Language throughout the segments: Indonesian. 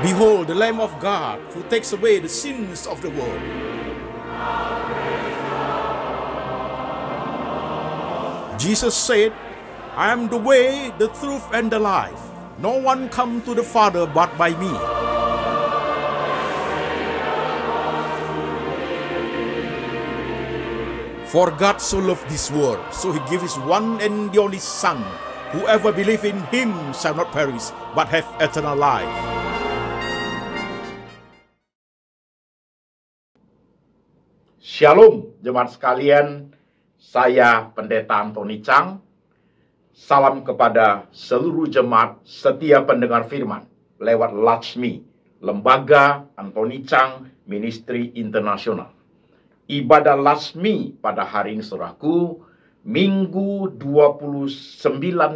Behold, the Lamb of God who takes away the sins of the world. Jesus said, I am the way, the truth, and the life. No one comes to the Father but by me. For God so loved this world, so he gave his one and the only Son. Whoever believes in him shall not perish, but have eternal life. Shalom jemaat sekalian, saya Pendeta Antoni Chang. Salam kepada seluruh jemaat setia pendengar firman lewat Laksmi, Lembaga Antoni Chang Ministry Internasional. Ibadah Laksmi pada hari ini saudaraku, Minggu 29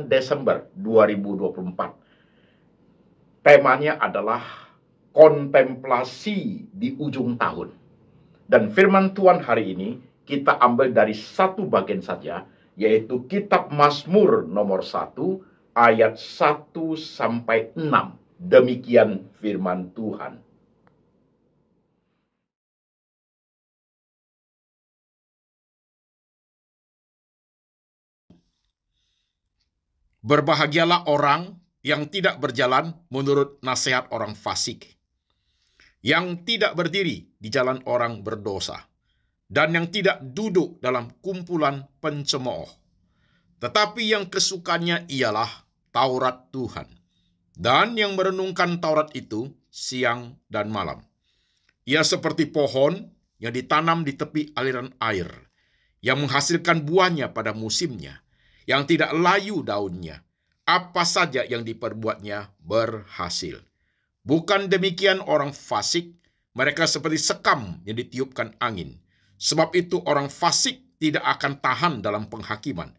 Desember 2024. Temanya adalah kontemplasi di ujung tahun. Dan firman Tuhan hari ini kita ambil dari satu bagian saja, yaitu kitab Mazmur nomor 1 ayat 1 sampai 6. Demikian firman Tuhan. Berbahagialah orang yang tidak berjalan menurut nasihat orang fasik, yang tidak berdiri di jalan orang berdosa, dan yang tidak duduk dalam kumpulan pencemooh. Tetapi yang kesukaannya ialah Taurat Tuhan, dan yang merenungkan Taurat itu siang dan malam. Ia seperti pohon yang ditanam di tepi aliran air, yang menghasilkan buahnya pada musimnya, yang tidak layu daunnya. Apa saja yang diperbuatnya berhasil. Bukan demikian orang fasik, mereka seperti sekam yang ditiupkan angin. Sebab itu orang fasik tidak akan tahan dalam penghakiman.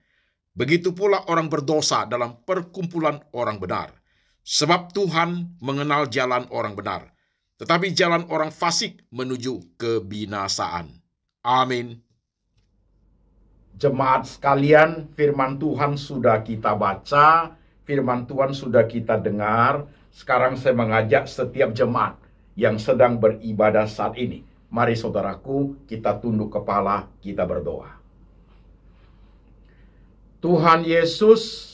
Begitu pula orang berdosa dalam perkumpulan orang benar. Sebab Tuhan mengenal jalan orang benar, tetapi jalan orang fasik menuju kebinasaan. Amin. Jemaat sekalian, firman Tuhan sudah kita baca, firman Tuhan sudah kita dengar. Sekarang saya mengajak setiap jemaat yang sedang beribadah saat ini. Mari saudaraku, kita tunduk kepala, kita berdoa. Tuhan Yesus,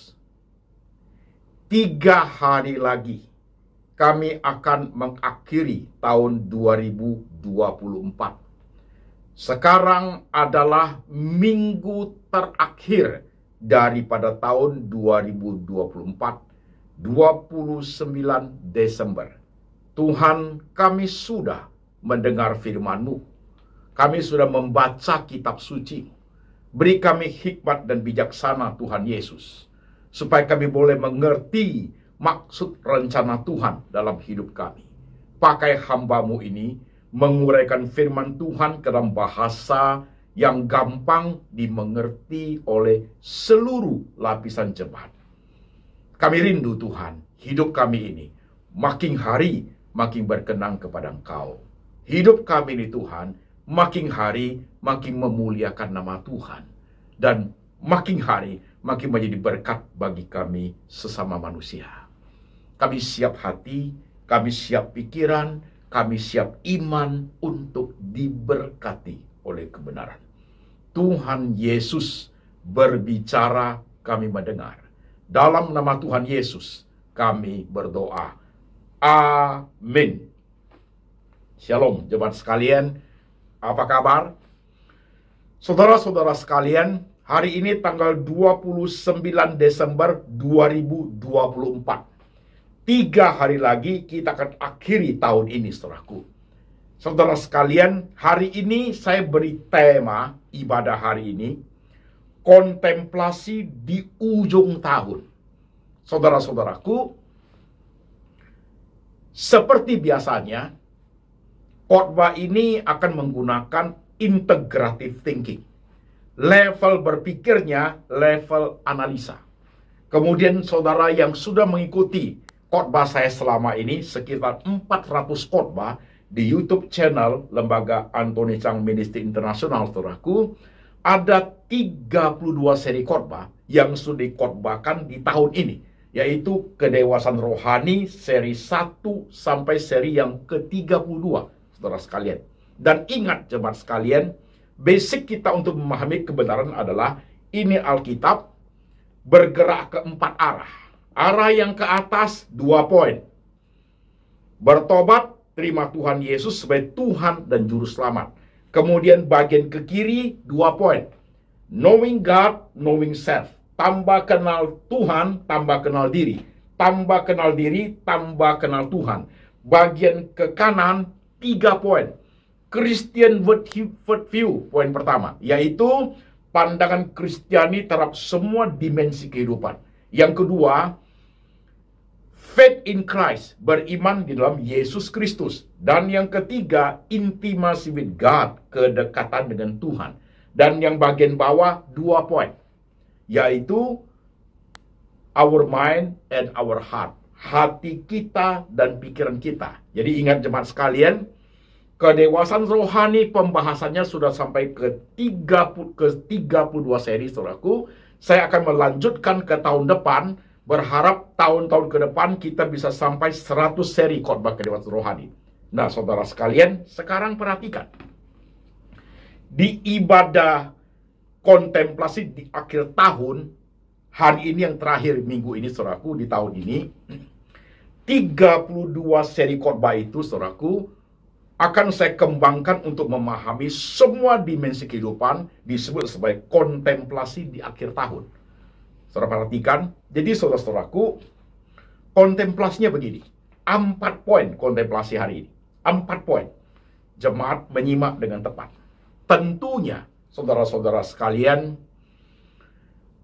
3 hari lagi kami akan mengakhiri tahun 2024. Sekarang adalah minggu terakhir daripada tahun 2024, 29 Desember. Tuhan, kami sudah mendengar firman-Mu. Kami sudah membaca kitab suci. Beri kami hikmat dan bijaksana Tuhan Yesus, supaya kami boleh mengerti maksud rencana Tuhan dalam hidup kami. Pakai hamba-Mu ini menguraikan firman Tuhan ke dalam bahasa yang gampang dimengerti oleh seluruh lapisan jemaat. Kami rindu Tuhan, hidup kami ini makin hari makin berkenan kepada Engkau. Hidup kami ini Tuhan, makin hari makin memuliakan nama Tuhan. Dan makin hari makin menjadi berkat bagi kami sesama manusia. Kami siap hati, kami siap pikiran, kami siap iman untuk diberkati oleh kebenaran. Tuhan Yesus berbicara, kami mendengar. Dalam nama Tuhan Yesus, kami berdoa. Amin. Shalom, jemaat sekalian. Apa kabar? Saudara-saudara sekalian, hari ini tanggal 29 Desember 2024. 3 hari lagi kita akan akhiri tahun ini, saudaraku. Saudara sekalian, hari ini saya beri tema ibadah hari ini, kontemplasi di ujung tahun. Saudara-saudaraku, seperti biasanya, khotbah ini akan menggunakan integrative thinking. Level berpikirnya, level analisa. Kemudian saudara yang sudah mengikuti khotbah saya selama ini, sekitar 400 khotbah di YouTube channel Lembaga Antoni Chang Ministry Internasional, saudaraku, ada 32 seri khotbah yang sudah dikhotbahkan di tahun ini, yaitu kedewasaan rohani seri 1 sampai seri yang ke-32, saudara sekalian. Dan ingat jemaat sekalian, basic kita untuk memahami kebenaran adalah ini Alkitab bergerak ke 4 arah. Arah yang ke atas 2 poin. Bertobat, terima Tuhan Yesus sebagai Tuhan dan Juru Selamat. Kemudian bagian ke kiri 2 poin. Knowing God, knowing self. Tambah kenal Tuhan, tambah kenal diri. Tambah kenal diri, tambah kenal Tuhan. Bagian ke kanan 3 poin. Christian worldview, poin pertama, yaitu pandangan Kristiani terhadap semua dimensi kehidupan. Yang kedua, faith in Christ, beriman di dalam Yesus Kristus. Dan yang ketiga, intimacy with God, kedekatan dengan Tuhan. Dan yang bagian bawah 2 poin, yaitu our mind and our heart, hati kita dan pikiran kita. Jadi ingat jemaat sekalian, kedewasaan rohani pembahasannya sudah sampai ke 32 seri, saudaraku. Saya akan melanjutkan ke tahun depan, berharap tahun-tahun ke depan kita bisa sampai 100 seri khotbah kedewasaan rohani. Nah, saudara sekalian, sekarang perhatikan. Di ibadah kontemplasi di akhir tahun, hari ini yang terakhir minggu ini, saudaraku, di tahun ini, 32 seri khotbah itu, saudaraku, akan saya kembangkan untuk memahami semua dimensi kehidupan, disebut sebagai kontemplasi di akhir tahun. Saudara perhatikan, jadi saudara-saudaraku, kontemplasinya begini. 4 poin kontemplasi hari ini. 4 poin. Jemaat menyimak dengan tepat. Tentunya, saudara-saudara sekalian,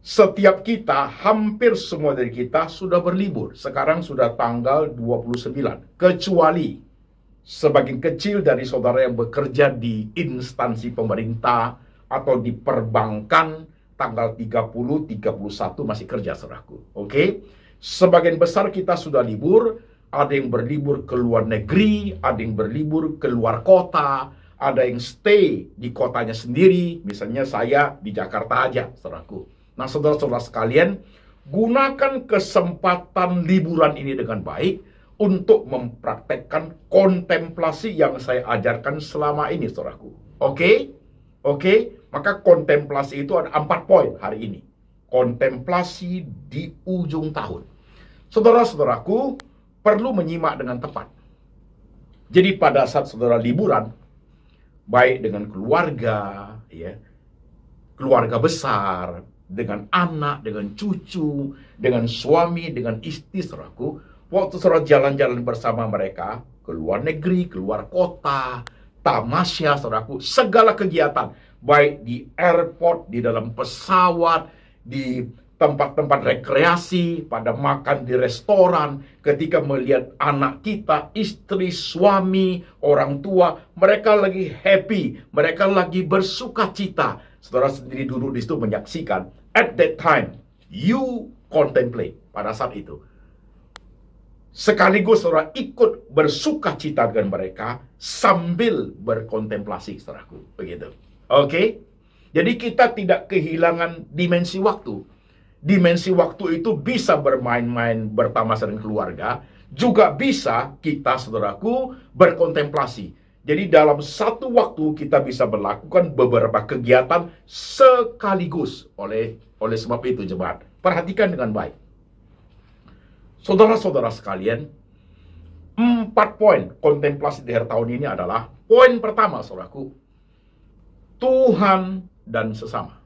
setiap kita, hampir semua dari kita sudah berlibur. Sekarang sudah tanggal 29. Kecuali sebagian kecil dari saudara yang bekerja di instansi pemerintah atau di perbankan, tanggal 30, 31 masih kerja, saudaraku. Oke? Sebagian besar kita sudah libur. Ada yang berlibur ke luar negeri, ada yang berlibur ke luar kota, ada yang stay di kotanya sendiri. Misalnya saya di Jakarta aja, saudaraku. Nah, saudara-saudara sekalian, gunakan kesempatan liburan ini dengan baik untuk mempraktekkan kontemplasi yang saya ajarkan selama ini, saudaraku. Oke? Oke? Maka kontemplasi itu ada 4 poin hari ini. Kontemplasi di ujung tahun. Saudara-saudaraku, perlu menyimak dengan tepat. Jadi pada saat saudara liburan, baik dengan keluarga, ya, keluarga besar, dengan anak, dengan cucu, dengan suami, dengan istri, saudaraku, waktu saudara jalan-jalan bersama mereka, ke luar negeri, keluar kota, tamasya, saudaraku, segala kegiatan, baik di airport, di dalam pesawat, di tempat-tempat rekreasi, pada makan di restoran, ketika melihat anak kita, istri, suami, orang tua, mereka lagi happy, mereka lagi bersuka cita. Saudara sendiri duduk di situ menyaksikan. At that time, you contemplate pada saat itu. Sekaligus saudara ikut bersuka cita dengan mereka sambil berkontemplasi, saudaraku. Begitu. Oke? Jadi kita tidak kehilangan dimensi waktu. Dimensi waktu itu bisa bermain-main bertamas dengan keluarga, juga bisa kita, saudaraku, berkontemplasi. Jadi dalam satu waktu kita bisa melakukan beberapa kegiatan sekaligus. Oleh sebab itu, jemaat, perhatikan dengan baik. Saudara-saudara sekalian, 4 poin kontemplasi di akhir tahun ini adalah, poin pertama, saudaraku, Tuhan dan sesama.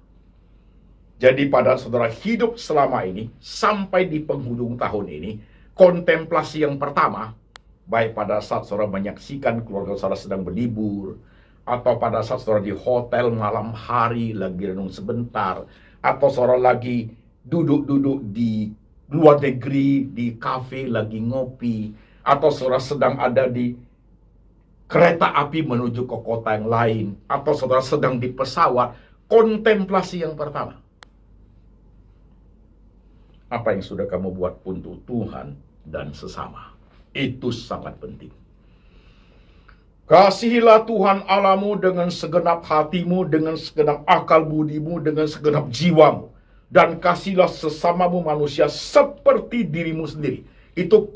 Jadi pada saudara hidup selama ini, sampai di penghujung tahun ini, kontemplasi yang pertama, baik pada saat saudara menyaksikan keluarga saudara sedang berlibur, atau pada saat saudara di hotel malam hari, lagi renung sebentar, atau saudara lagi duduk-duduk di luar negeri, di kafe, lagi ngopi, atau saudara sedang ada di kereta api menuju ke kota yang lain, atau saudara sedang di pesawat, kontemplasi yang pertama. Apa yang sudah kamu buat untuk Tuhan dan sesama? Itu sangat penting. Kasihilah Tuhan Allahmu dengan segenap hatimu, dengan segenap akal budimu, dengan segenap jiwamu. dan kasihlah sesamamu manusia seperti dirimu sendiri. Itu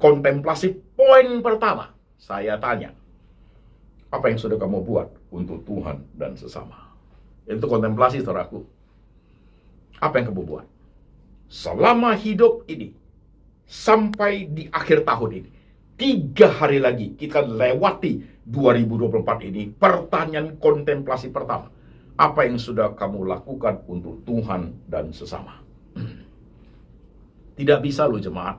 kontemplasi poin pertama. Saya tanya, apa yang sudah kamu buat untuk Tuhan dan sesama? Itu kontemplasi, saudaraku. Apa yang kamu buat? Selama hidup ini, sampai di akhir tahun ini, 3 hari lagi kita lewati 2024 ini. Pertanyaan kontemplasi pertama, apa yang sudah kamu lakukan untuk Tuhan dan sesama? Tidak bisa loh jemaat,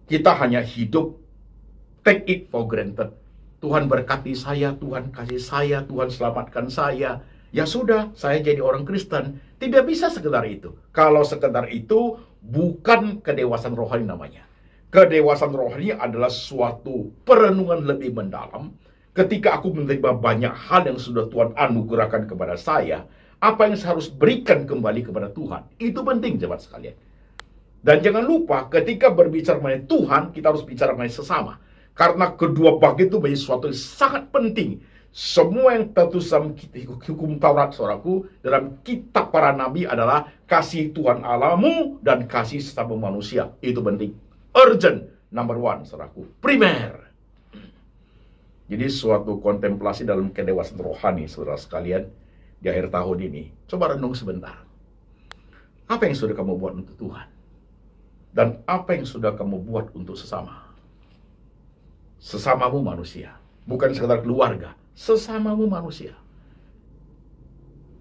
kita hanya hidup take it for granted. Tuhan berkati saya, Tuhan kasih saya, Tuhan selamatkan saya. Ya sudah, saya jadi orang Kristen. Tidak bisa sekedar itu. Kalau sekedar itu, bukan kedewasaan rohani namanya. Kedewasaan rohani adalah suatu perenungan lebih mendalam. Ketika aku menerima banyak hal yang sudah Tuhan anugerahkan kepada saya, apa yang saya harus berikan kembali kepada Tuhan. Itu penting, jemaat sekalian. Dan jangan lupa, ketika berbicara mengenai Tuhan, kita harus bicara mengenai sesama. Karena kedua bagian itu menjadi sesuatu yang sangat penting. Semua yang tertulis dalam hukum Taurat, saudaraku, dalam kitab para nabi adalah kasih Tuhan Allahmu dan kasih sesama manusia. Itu penting. Urgent, number 1, saudaraku. Primer. Jadi suatu kontemplasi dalam kedewasaan rohani, saudara sekalian, di akhir tahun ini. Coba renung sebentar. Apa yang sudah kamu buat untuk Tuhan? Dan apa yang sudah kamu buat untuk sesama? Sesamamu manusia. Bukan sekedar keluarga. Sesamamu manusia.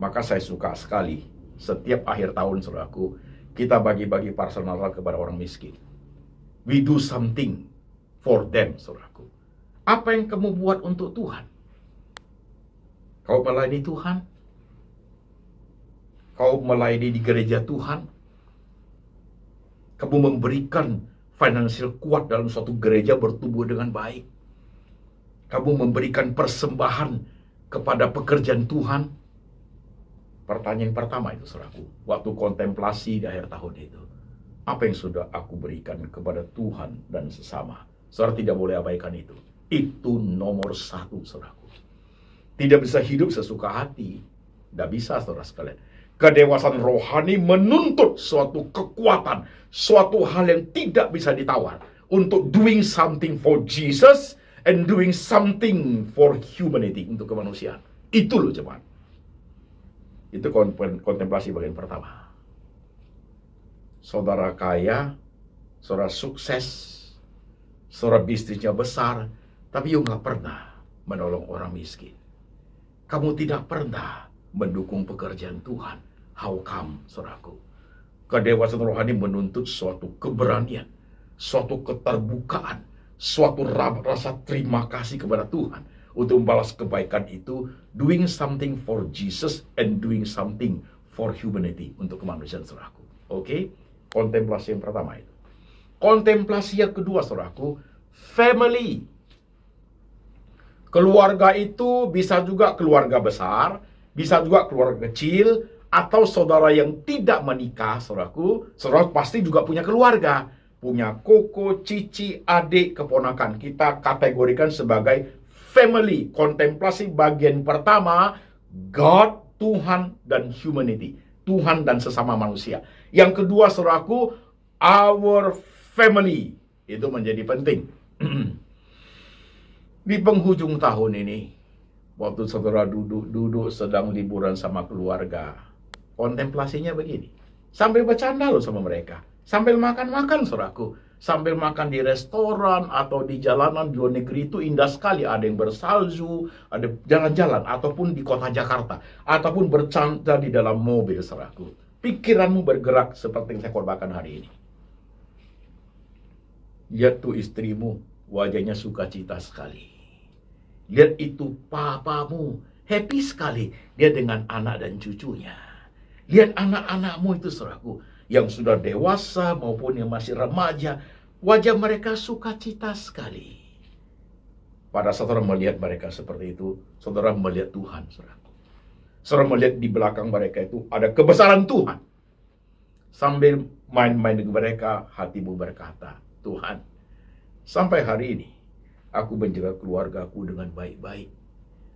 Maka saya suka sekali setiap akhir tahun, saudaraku, kita bagi-bagi parcel Natal kepada orang miskin. We do something for them, saudaraku. Apa yang kamu buat untuk Tuhan? Kau melayani Tuhan? Kau melayani di gereja Tuhan? Kamu memberikan finansial kuat dalam suatu gereja bertumbuh dengan baik? Kamu memberikan persembahan kepada pekerjaan Tuhan? Pertanyaan pertama itu, saudaraku, waktu kontemplasi di akhir tahun itu. Apa yang sudah aku berikan kepada Tuhan dan sesama? Saudara tidak boleh abaikan itu. Itu nomor 1, saudaraku. Tidak bisa hidup sesuka hati. Tidak bisa, saudara sekalian. Kedewasaan rohani menuntut suatu kekuatan, suatu hal yang tidak bisa ditawar. Untuk doing something for Jesus and doing something for humanity, untuk kemanusiaan. Itu loh jemaat. Itu kontemplasi bagian pertama. Saudara kaya, saudara sukses, saudara bisnisnya besar, tapi you nggak pernah menolong orang miskin. Kamu tidak pernah mendukung pekerjaan Tuhan. How come, saudaraku? Kedewasaan rohani menuntut suatu keberanian, suatu keterbukaan, suatu rasa terima kasih kepada Tuhan untuk membalas kebaikan itu, doing something for Jesus and doing something for humanity, untuk kemanusiaan, saudaraku. Oke? Kontemplasi yang pertama itu. Kontemplasi yang kedua, saudaraku, family. Keluarga itu bisa juga keluarga besar, bisa juga keluarga kecil, atau saudara yang tidak menikah, saudaraku. Saudara pasti juga punya keluarga. Punya koko, cici, adik, keponakan. Kita kategorikan sebagai family. Kontemplasi bagian pertama, God, Tuhan, dan humanity. Tuhan dan sesama manusia. Yang kedua, saudaraku, our family. Itu menjadi penting. Di penghujung tahun ini, waktu saudara duduk sedang liburan sama keluarga, kontemplasinya begini. Sambil bercanda loh sama mereka. Sambil makan-makan, saudaraku. Sambil makan di restoran atau di jalanan di luar negeri itu indah sekali. Ada yang bersalju, ada jalan-jalan, ataupun di kota Jakarta, ataupun bercanda di dalam mobil, saudaraku. Pikiranmu bergerak seperti yang saya korbankan hari ini. Lihat tuh istrimu, wajahnya sukacita sekali. Lihat itu papamu, happy sekali dia dengan anak dan cucunya. Lihat anak-anakmu itu, saudaraku, yang sudah dewasa maupun yang masih remaja, wajah mereka sukacita sekali. Pada saat saudara melihat mereka seperti itu, saudara melihat Tuhan, saudaraku. Saudara melihat di belakang mereka itu ada kebesaran Tuhan. Sambil main-main dengan mereka, hatimu berkata, Tuhan, sampai hari ini, aku menjaga keluargaku dengan baik-baik.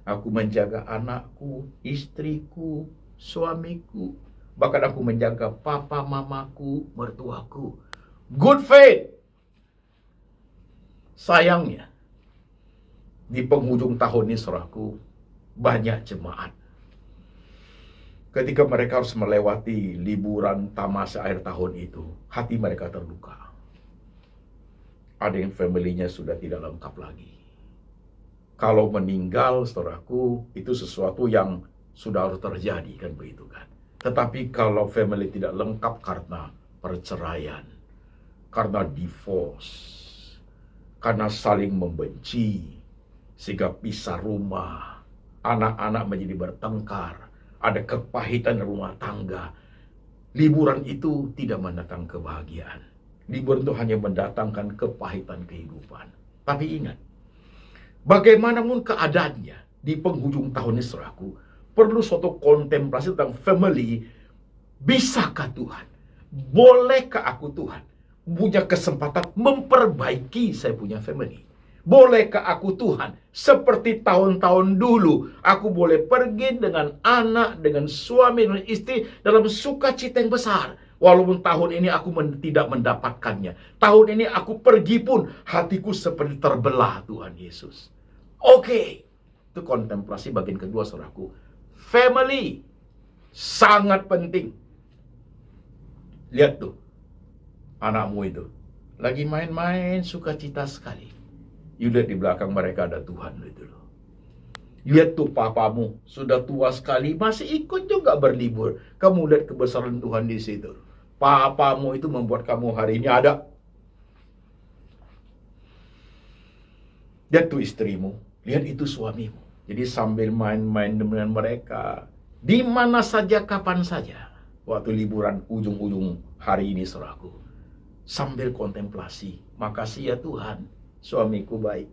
Aku menjaga anakku, istriku, suamiku, Bahkan aku menjaga papa, mamaku, mertuaku. Good faith. Sayangnya, di penghujung tahun ini, saudaraku, banyak jemaat ketika mereka harus melewati liburan tamasya akhir tahun itu, hati mereka terluka. Ada yang familinya sudah tidak lengkap lagi. Kalau meninggal, saudaraku, itu sesuatu yang sudah harus terjadi, kan begitu kan. Tetapi kalau family tidak lengkap karena perceraian, karena divorce, karena saling membenci, sehingga pisah rumah, anak-anak menjadi bertengkar, ada kepahitan rumah tangga. Liburan itu tidak mendatangkan kebahagiaan. Liburan itu hanya mendatangkan kepahitan kehidupan. Tapi ingat, bagaimanapun keadaannya di penghujung tahun ini, saudaraku, perlu suatu kontemplasi tentang family. Bisakah Tuhan? Bolehkah aku, Tuhan, punya kesempatan memperbaiki saya punya family? Bolehkah aku, Tuhan, seperti tahun-tahun dulu, aku boleh pergi dengan anak, dengan suami, dengan istri dalam sukacita yang besar. Walaupun tahun ini aku tidak mendapatkannya. Tahun ini aku pergi pun hatiku seperti terbelah, Tuhan Yesus. Oke. Itu kontemplasi bagian kedua, saudaraku. Family. Sangat penting. Lihat tuh. Anakmu itu. Lagi main-main sukacita sekali. You lihat di belakang mereka ada Tuhan itu loh. Lihat tuh papamu sudah tua sekali masih ikut juga berlibur. Kamu lihat kebesaran Tuhan di situ. Papamu itu membuat kamu hari ini ada. Lihat tuh istrimu, lihat itu suamimu. Jadi sambil main-main dengan mereka, di mana saja, kapan saja, waktu liburan ujung-ujung hari ini, saudaraku, sambil kontemplasi, makasih ya Tuhan, suamiku baik.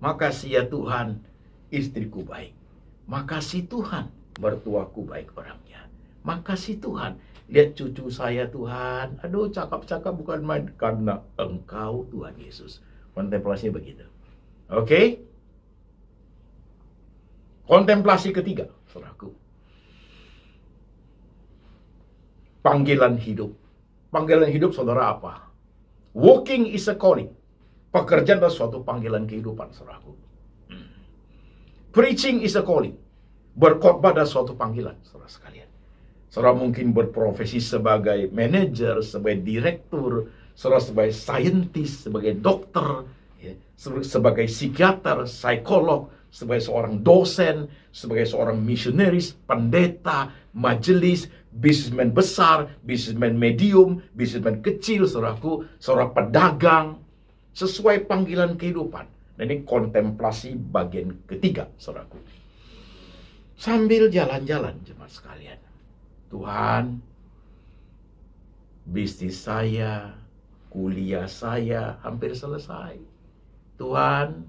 Makasih ya Tuhan, istriku baik. Makasih Tuhan, mertuaku baik orangnya. Makasih Tuhan, lihat cucu saya Tuhan. Aduh, cakap-cakap bukan main, karena Engkau Tuhan Yesus. Kontemplasinya begitu. Oke? Kontemplasi ketiga, saudaraku. Panggilan hidup. Panggilan hidup, saudara, apa? Walking is a calling. Pekerjaan adalah suatu panggilan kehidupan, saudaraku. Preaching is a calling. Berkhotbah adalah suatu panggilan, saudara sekalian. Saudara mungkin berprofesi sebagai manajer, sebagai direktur, saudara sebagai saintis, sebagai dokter, ya, sebagai psikiater, psikolog, sebagai seorang dosen, sebagai seorang misionaris, pendeta, majelis, bisnismen besar, bisnismen medium, bisnismen kecil, saudaraku, saudara pedagang, sesuai panggilan kehidupan. Dan ini kontemplasi bagian ketiga, saudaraku. Sambil jalan-jalan, jemaat sekalian. Tuhan, bisnis saya, kuliah saya hampir selesai. Tuhan,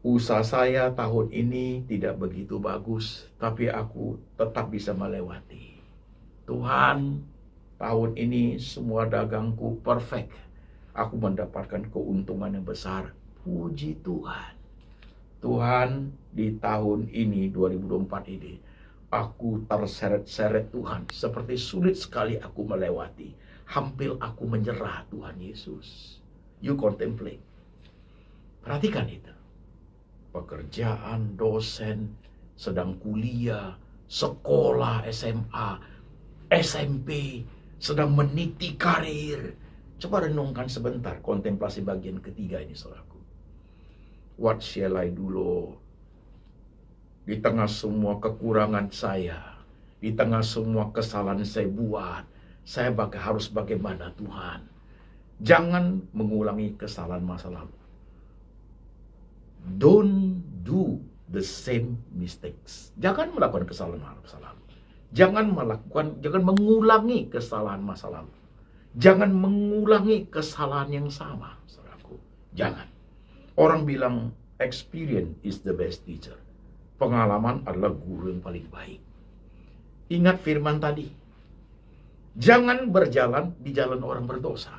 usaha saya tahun ini tidak begitu bagus, tapi aku tetap bisa melewati. Tuhan, tahun ini semua dagangku perfect. Aku mendapatkan keuntungan yang besar. Puji Tuhan. Tuhan, di tahun ini, 2024 ini, aku terseret-seret Tuhan. Seperti sulit sekali aku melewati. Hampir aku menyerah, Tuhan Yesus. You contemplate. Perhatikan itu. Pekerjaan, dosen, sedang kuliah, sekolah, SMA, SMP, sedang meniti karir. Coba renungkan sebentar kontemplasi bagian ketiga ini, saudaraku. What shall I do, Lord? Di tengah semua kekurangan saya, di tengah semua kesalahan saya buat, saya harus bagaimana, Tuhan? Jangan mengulangi kesalahan masa lalu. Don't do the same mistakes. Jangan melakukan kesalahan masa lalu. Jangan mengulangi kesalahan masa lalu. Jangan mengulangi kesalahan yang sama, saudaraku. Jangan. Orang bilang experience is the best teacher. Pengalaman adalah guru yang paling baik. Ingat firman tadi. Jangan berjalan di jalan orang berdosa.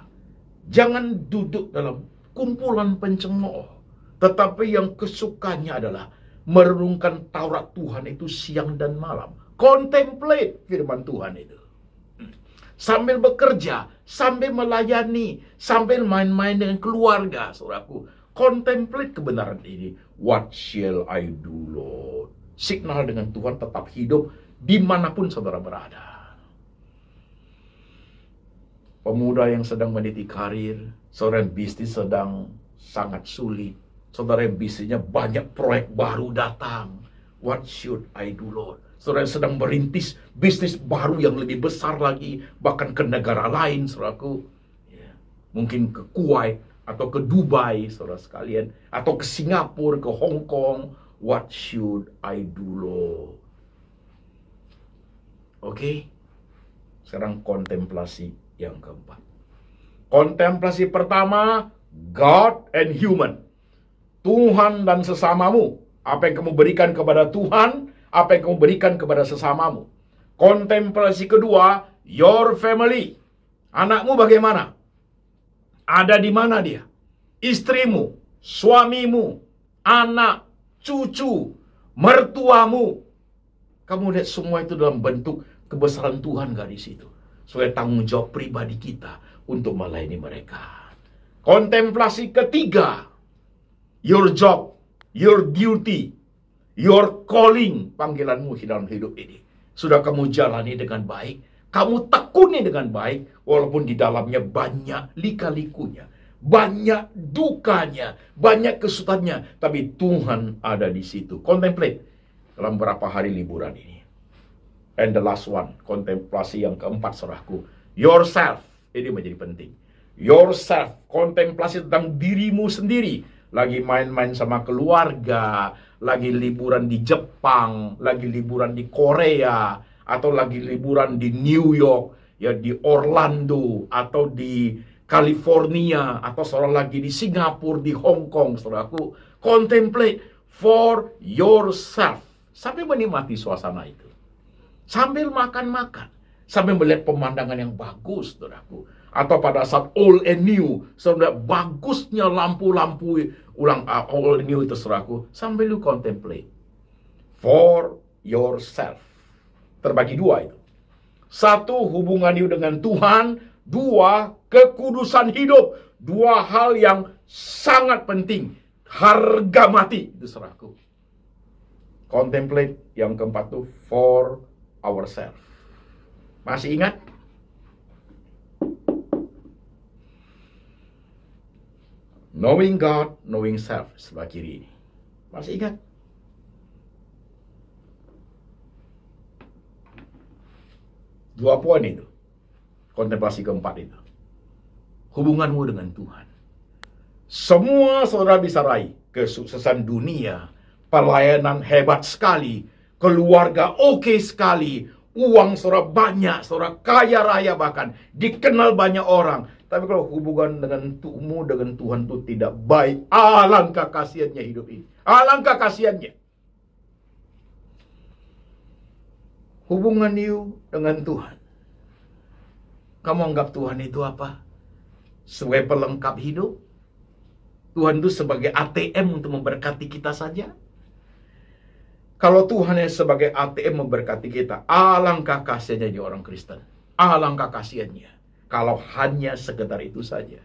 Jangan duduk dalam kumpulan pencemooh. Tetapi yang kesukanya adalah merenungkan Taurat Tuhan itu siang dan malam. Contemplate firman Tuhan itu. Sambil bekerja, sambil melayani, sambil main-main dengan keluarga, saudaraku. Contemplate kebenaran ini. What shall I do, Lord? Signal dengan Tuhan tetap hidup dimanapun saudara berada. Pemuda yang sedang meniti karir, saudara yang bisnis sedang sangat sulit, saudara yang bisnisnya banyak proyek baru datang. What should I do, Lord? Saudara yang sedang merintis bisnis baru yang lebih besar lagi, bahkan ke negara lain, saudaraku. Ya, mungkin ke Kuwait atau ke Dubai, saudara sekalian, atau ke Singapura, ke Hong Kong. What should I do, Lord? Oke, sekarang kontemplasi yang keempat. Kontemplasi pertama, God and human. Tuhan dan sesamamu. Apa yang kamu berikan kepada Tuhan, apa yang kamu berikan kepada sesamamu. Kontemplasi kedua, your family. Anakmu bagaimana? Ada di mana dia? Istrimu, suamimu, anak, cucu, mertuamu. Kamu lihat semua itu dalam bentuk kebesaran Tuhan gak di situ? Sebagai tanggung jawab pribadi kita untuk melayani mereka. Kontemplasi ketiga, your job, your duty, your calling, panggilanmu dalam hidup ini. Sudah kamu jalani dengan baik, kamu tekuni dengan baik, walaupun di dalamnya banyak lika-likunya, banyak dukanya, banyak kesulitannya, tapi Tuhan ada di situ. Contemplate dalam beberapa hari liburan ini. And the last one, kontemplasi yang keempat, saudaraku, yourself. Ini menjadi penting. Yourself, kontemplasi tentang dirimu sendiri. Lagi main-main sama keluarga, lagi liburan di Jepang, lagi liburan di Korea, atau lagi liburan di New York, ya di Orlando, atau di California, atau saudara lagi di Singapura, di Hong Kong, saudaraku. Contemplate for yourself. Sambil menikmati suasana itu. Sambil makan-makan. Sambil melihat pemandangan yang bagus, saudaraku. Atau pada saat old and new, saudara bagusnya lampu-lampu old and new itu, saudaraku. Sambil lu contemplate. For yourself. Terbagi dua itu. Satu, hubungan you dengan Tuhan. Dua, kekudusan hidup. Dua hal yang sangat penting. Harga mati itu, saudaraku. Contemplate yang keempat itu for ourselves. Masih ingat? Knowing God, knowing self sebelah kiri ini. Masih ingat? Dua poin itu. Kontemplasi keempat itu. Hubunganmu dengan Tuhan. Semua saudara bisa raih. Kesuksesan dunia, pelayanan hebat sekali, keluarga oke sekali, uang saudara banyak, saudara kaya raya bahkan, dikenal banyak orang. Tapi kalau hubungan dengan Tuhan itu tidak baik, alangkah kasihannya hidup ini. Alangkah kasihannya. Hubungan you dengan Tuhan. Kamu anggap Tuhan itu apa? Sebagai pelengkap hidup? Tuhan itu sebagai ATM untuk memberkati kita saja? Kalau Tuhan yang sebagai ATM memberkati kita, alangkah kasihannya di orang Kristen. Alangkah kasihannya. Kalau hanya sekedar itu saja.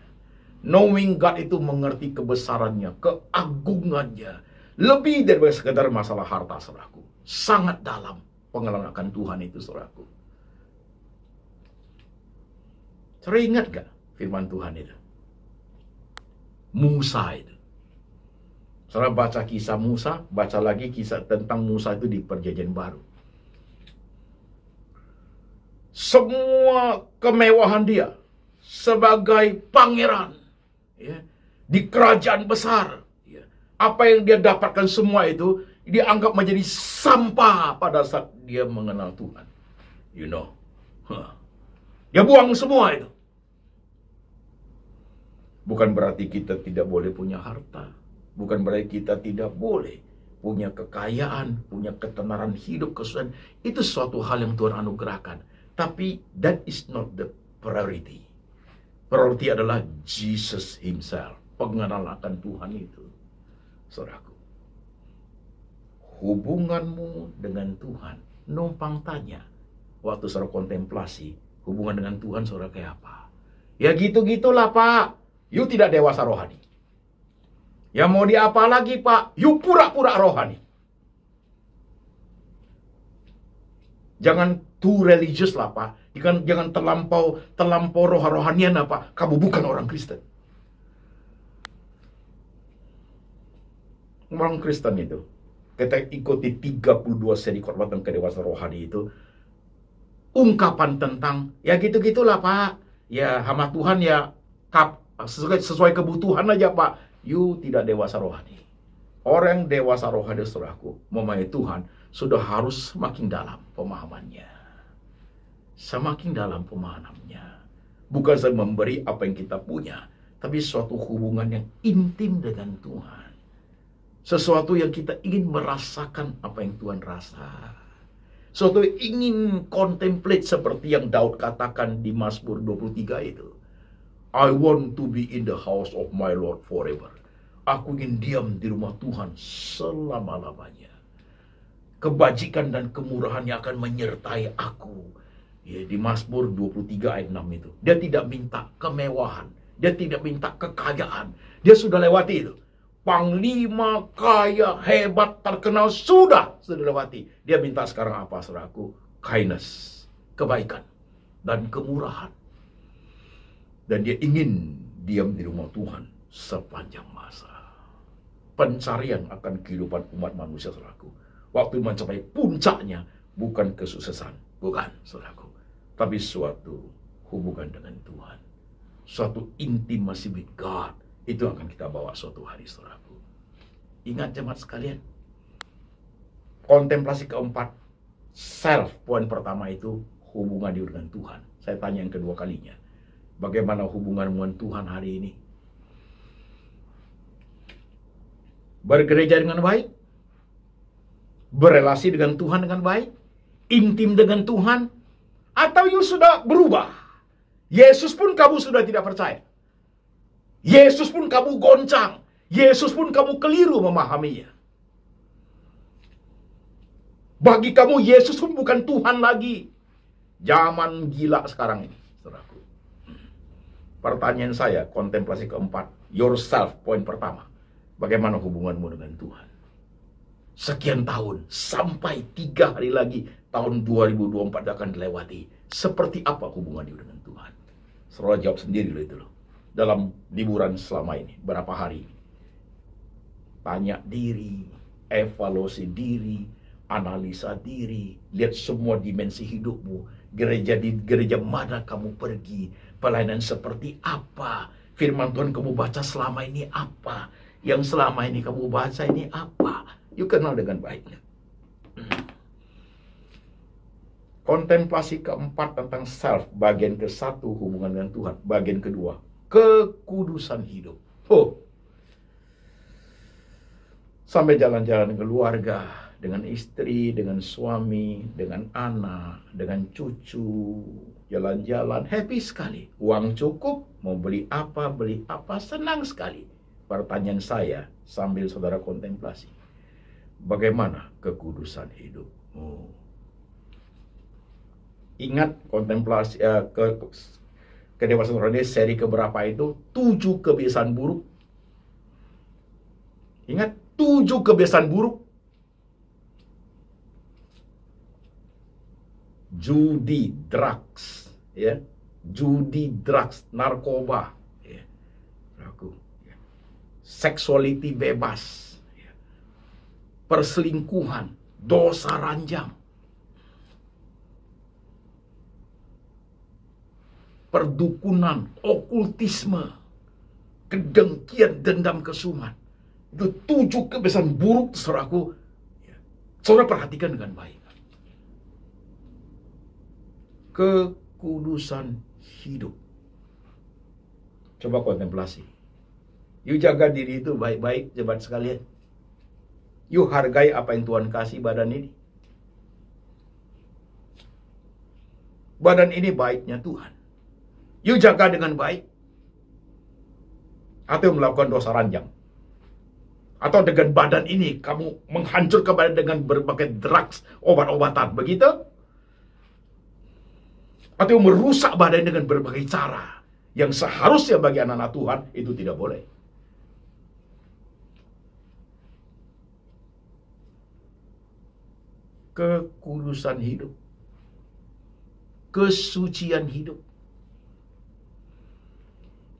Knowing God itu mengerti kebesarannya, keagungannya. Lebih daripada sekedar masalah harta, saudaraku. Sangat dalam pengalaman akan Tuhan itu, saudaraku. Saudara ingat gak firman Tuhan itu? Musa itu. Saudara baca kisah Musa, baca lagi kisah tentang Musa itu di Perjanjian Baru. Semua kemewahan dia sebagai pangeran, ya, di kerajaan besar, ya, apa yang dia dapatkan semua itu dianggap menjadi sampah pada saat dia mengenal Tuhan. You know, dia buang semua itu. Bukan berarti kita tidak boleh punya harta, bukan berarti kita tidak boleh punya kekayaan, punya ketenaran hidup, kesusahan. Itu suatu hal yang Tuhan anugerahkan. Tapi that is not the priority. Priority adalah Jesus himself. Pengenalan akan Tuhan itu. Saudaraku. Hubunganmu dengan Tuhan. numpang tanya, waktu saudara kontemplasi, hubungan dengan Tuhan saudara kayak apa? Ya gitu-gitulah Pak, you tidak dewasa rohani. Ya mau diapa lagi Pak, you pura-pura rohani. Jangan too religious lah Pak, jangan terlampau rohanian lah Pak, kamu bukan orang Kristen. Orang Kristen itu, kita ikuti 32 seri khotbah tentang kedewasaan rohani itu, ungkapan tentang, ya gitu-gitulah Pak, ya hamba Tuhan ya sesuai kebutuhan aja Pak, you tidak dewasa rohani. Orang dewasa rohani saudaraku, memayai Tuhan, sudah harus semakin dalam pemahamannya. Semakin dalam pemahamannya. Bukan saja memberi apa yang kita punya, tapi suatu hubungan yang intim dengan Tuhan. Sesuatu yang kita ingin merasakan apa yang Tuhan rasa. Sesuatu yang ingin contemplate seperti yang Daud katakan di Mazmur 23 itu. I want to be in the house of my Lord forever. Aku ingin diam di rumah Tuhan selama-lamanya. Kebajikan dan kemurahannya akan menyertai aku. Ya, di Mazmur 23 ayat 6 itu. Dia tidak minta kemewahan. Dia tidak minta kekayaan. Dia sudah lewati itu. Panglima kaya, hebat, terkenal, sudah lewati. Dia minta sekarang apa, saudaraku? Kindness, kebaikan, dan kemurahan. Dan dia ingin diam di rumah Tuhan sepanjang masa. Pencarian akan kehidupan umat manusia, saudaraku. Waktu mencapai puncaknya, bukan kesuksesan. Bukan, saudaraku. Tapi suatu hubungan dengan Tuhan. Suatu intimasi with God. Itu akan kita bawa suatu hari, saudaraku. Ingat jemaat sekalian. Kontemplasi keempat. Self, poin pertama itu hubungan dengan Tuhan. Saya tanya yang kedua kalinya. Bagaimana hubungan dengan Tuhan hari ini? Bergereja dengan baik? Berelasi dengan Tuhan dengan baik? Intim dengan Tuhan? Atau you sudah berubah? Yesus pun kamu sudah tidak percaya. Yesus pun kamu goncang. Yesus pun kamu keliru memahaminya. Bagi kamu Yesus pun bukan Tuhan lagi. Zaman gila sekarang ini, saudaraku. Pertanyaan saya, kontemplasi keempat. Yourself, poin pertama. Bagaimana hubunganmu dengan Tuhan? Sekian tahun, sampai 3 hari lagi, tahun 2024 akan dilewati. Seperti apa hubungan dengan Tuhan? Saudara jawab sendiri loh itu loh. Dalam liburan selama ini, berapa hari? Tanya diri, evaluasi diri, analisa diri, lihat semua dimensi hidupmu. Gereja mana kamu pergi, pelayanan seperti apa, firman Tuhan kamu baca selama ini apa, yang selama ini kamu baca ini apa, you kenal dengan baiknya. Kontemplasi keempat tentang self, bagian ke-1 hubungan dengan Tuhan, bagian kedua kekudusan hidup. Sampai jalan-jalan keluarga, dengan istri, dengan suami, dengan anak, dengan cucu, jalan-jalan, happy sekali. Uang cukup, mau beli apa, senang sekali. Pertanyaan saya, sambil saudara kontemplasi, bagaimana kekudusan hidupmu? Ingat kontemplasi, kedewasaan rohani seri keberapa itu? 7 kebiasaan buruk. Ingat, 7 kebiasaan buruk. Judi, drugs, ya, judi, drugs, narkoba, ya, seksualiti bebas, ya, perselingkuhan, dosa ranjang, perdukunan, okultisme, kedengkian, dendam, kesumat. Itu 7 kebiasaan buruk, saudaraku. Saudara perhatikan dengan baik. Kekudusan hidup. Coba kontemplasi. You jaga diri itu baik-baik, jemaat sekalian. You hargai apa yang Tuhan kasih badan ini. Badan ini baiknya Tuhan. You jaga dengan baik. Atau melakukan dosa ranjang. Atau dengan badan ini kamu menghancurkan badan dengan berbagai drugs, obat-obatan, begitu? Atau merusak badan dengan berbagai cara yang seharusnya bagi anak-anak Tuhan itu tidak boleh. Kekudusan hidup, kesucian hidup.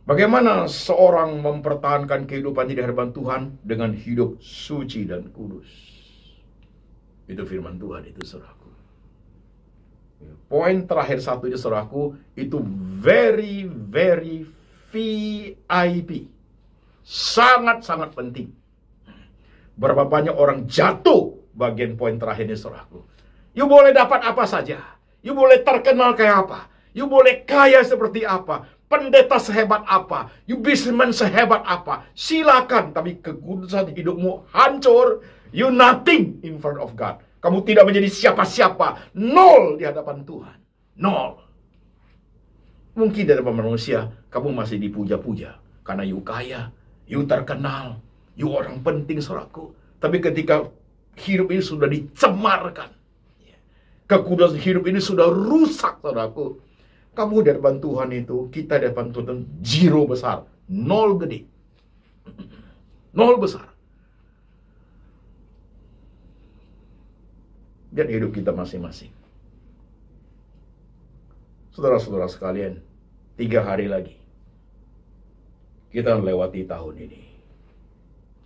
Bagaimana seorang mempertahankan kehidupannya di hadapan Tuhan dengan hidup suci dan kudus? Itu firman Tuhan itu, saudaraku. Poin terakhir satu ini, saudaraku, itu very VIP. Sangat-sangat penting. Berapa banyak orang jatuh bagian poin terakhir ini, saudaraku. You boleh dapat apa saja. You boleh terkenal kayak apa. You boleh kaya seperti apa. Pendeta sehebat apa, you businessman sehebat apa, silakan. Tapi kekudusan hidupmu hancur, you nothing in front of God. Kamu tidak menjadi siapa-siapa, nol di hadapan Tuhan, nol. Mungkin di hadapan manusia, kamu masih dipuja-puja karena you kaya, you terkenal, you orang penting, saudaraku. Tapi ketika hidup ini sudah dicemarkan, kekudusan hidup ini sudah rusak, saudaraku. Kamu di hadapan Tuhan itu, kita di hadapan Tuhan, zero besar, nol gede. Nol besar. Dan hidup kita masing-masing. Saudara-saudara sekalian, 3 hari lagi kita melewati tahun ini.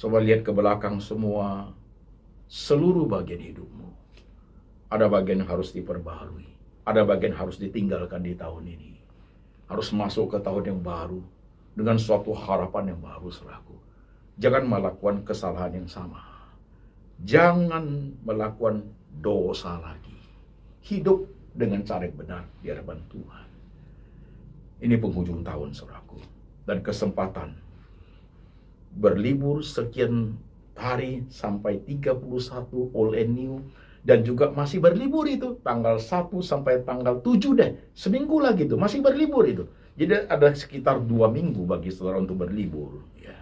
Coba lihat ke belakang semua, seluruh bagian hidupmu. Ada bagian yang harus diperbaharui. Ada bagian harus ditinggalkan di tahun ini. Harus masuk ke tahun yang baru dengan suatu harapan yang baru, saudaraku. Jangan melakukan kesalahan yang sama. Jangan melakukan dosa lagi. Hidup dengan cara yang benar di hadapan Tuhan. Ini penghujung tahun, saudaraku. Dan kesempatan berlibur sekian hari sampai 31 Old and New. Dan juga masih berlibur itu, tanggal 1 sampai tanggal 7 deh. Seminggu lagi tuh, masih berlibur itu. Jadi ada sekitar 2 minggu bagi saudara untuk berlibur. Ya.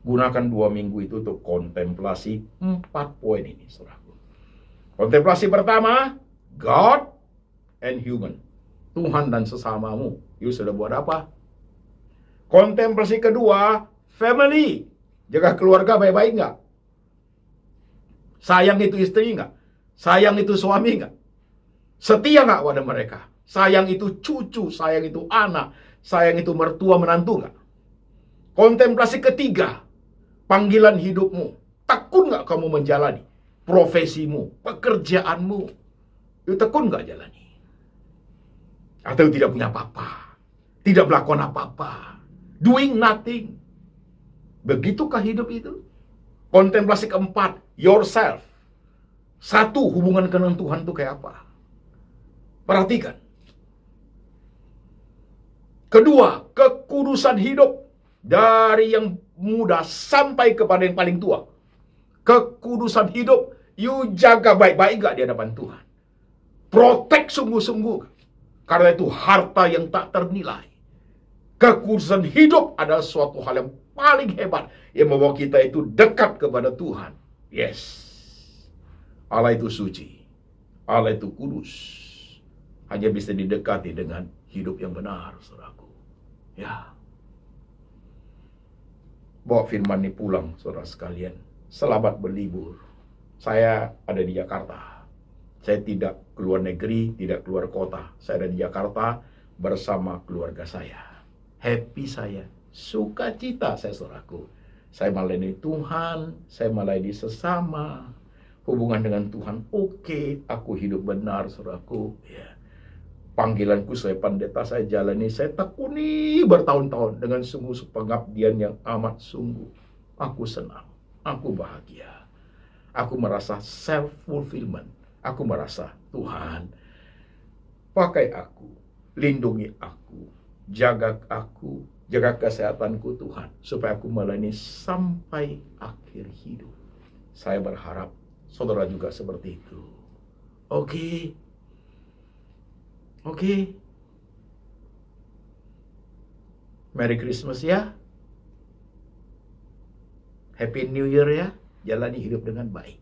Gunakan 2 minggu itu untuk kontemplasi 4 poin ini, saudaraku. Kontemplasi pertama, God and human. Tuhan dan sesamamu. You sudah buat apa? Kontemplasi kedua, family. Jaga keluarga baik-baik nggak? Sayang itu istri nggak? Sayang itu suami nggak? Setia nggak pada mereka? Sayang itu cucu, sayang itu anak, sayang itu mertua menantu nggak? Kontemplasi ketiga, panggilan hidupmu. Tekun nggak kamu menjalani profesimu, pekerjaanmu? Itu tekun nggak jalani? Atau tidak punya apa-apa, tidak melakukan apa-apa, doing nothing? Begitukah hidup itu? Kontemplasi keempat, yourself. Satu, hubungan dengan Tuhan itu kayak apa? Perhatikan. Kedua, kekudusan hidup. Dari yang muda sampai kepada yang paling tua. Kekudusan hidup, you jaga baik-baik gak di hadapan Tuhan? Protect sungguh-sungguh. Karena itu harta yang tak ternilai. Kekudusan hidup adalah suatu hal yang paling hebat. Yang membawa kita itu dekat kepada Tuhan. Yes. Allah itu suci, Allah itu kudus, hanya bisa didekati dengan hidup yang benar, saudaraku. Ya, bawa firman ini pulang, saudara sekalian. Selamat berlibur. Saya ada di Jakarta. Saya tidak keluar negeri, tidak keluar kota. Saya ada di Jakarta bersama keluarga saya. Happy saya, sukacita saya, saudaraku. Saya melayani Tuhan, saya melayani sesama. Hubungan dengan Tuhan, oke, aku hidup benar, saudaraku. Ya. Panggilanku sebagai pendeta saya jalani, saya tekuni bertahun-tahun dengan sungguh pengabdian yang amat sungguh. Aku senang, aku bahagia. Aku merasa self-fulfillment. Aku merasa, Tuhan, pakai aku, lindungi aku, jaga kesehatanku, Tuhan, supaya aku melayani sampai akhir hidup. Saya berharap saudara juga seperti itu. Oke. Merry Christmas ya. Happy New Year ya. Jalani hidup dengan baik.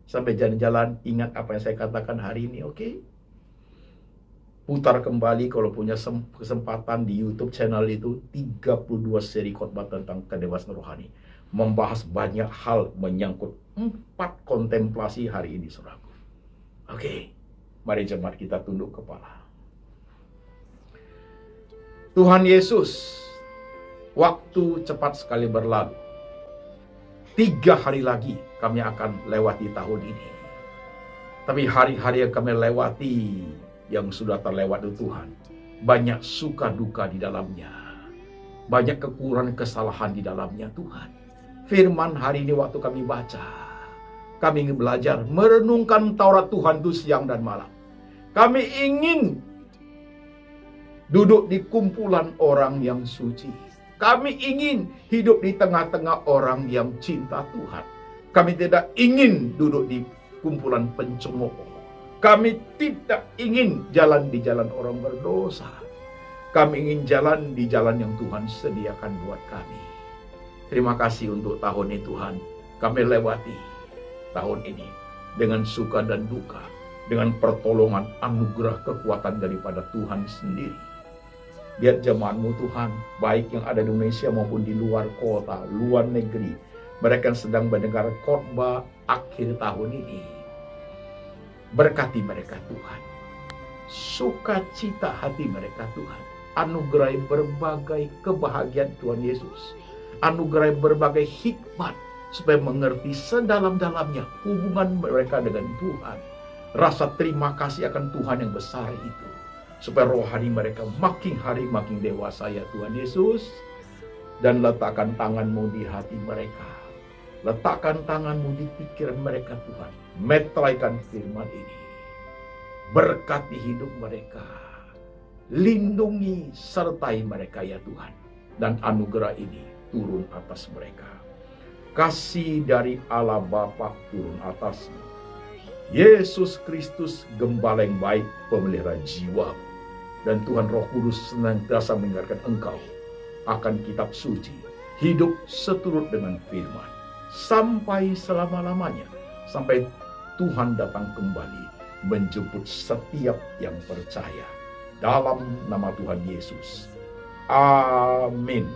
Sampai jalan-jalan, ingat apa yang saya katakan hari ini, oke? Putar kembali kalau punya kesempatan di YouTube channel itu 32 seri khotbah tentang kedewasaan rohani. Membahas banyak hal menyangkut 4 kontemplasi hari ini, saudaraku. Oke, mari jemaat kita tunduk kepala. Tuhan Yesus, waktu cepat sekali berlalu. 3 hari lagi kami akan lewati tahun ini. Tapi hari-hari yang kami lewati, yang sudah terlewat itu Tuhan, banyak suka duka di dalamnya. Banyak kekurangan kesalahan di dalamnya Tuhan. Firman hari ini waktu kami baca, kami ingin belajar merenungkan Taurat Tuhan itu siang dan malam. Kami ingin duduk di kumpulan orang yang suci. Kami ingin hidup di tengah-tengah orang yang cinta Tuhan. Kami tidak ingin duduk di kumpulan pencemooh. Kami tidak ingin jalan di jalan orang berdosa. Kami ingin jalan di jalan yang Tuhan sediakan buat kami. Terima kasih untuk tahun ini Tuhan. Kami lewati tahun ini dengan suka dan duka. Dengan pertolongan anugerah kekuatan daripada Tuhan sendiri. Lihat jemaatmu Tuhan, baik yang ada di Indonesia maupun di luar kota, luar negeri. Mereka yang sedang mendengar khotbah akhir tahun ini. Berkati mereka Tuhan. Sukacita hati mereka Tuhan. Anugerai berbagai kebahagiaan Tuhan Yesus. Anugerai berbagai hikmat supaya mengerti sedalam-dalamnya hubungan mereka dengan Tuhan. Rasa terima kasih akan Tuhan yang besar itu. Supaya rohani mereka makin hari makin dewasa ya Tuhan Yesus. Dan letakkan tangan-Mu di hati mereka. Letakkan tangan-Mu di pikiran mereka Tuhan. Meteraikan firman ini. Berkati hidup mereka. Lindungi sertai mereka ya Tuhan. Dan anugerah ini turun atas mereka. Kasih dari Allah Bapa turun atasmu. Yesus Kristus gembala yang baik, pemelihara jiwa. Dan Tuhan Roh Kudus senantiasa mengingatkan engkau akan kitab suci. Hidup seturut dengan firman. Sampai selama-lamanya. Sampai Tuhan datang kembali menjemput setiap yang percaya. Dalam nama Tuhan Yesus. Amin.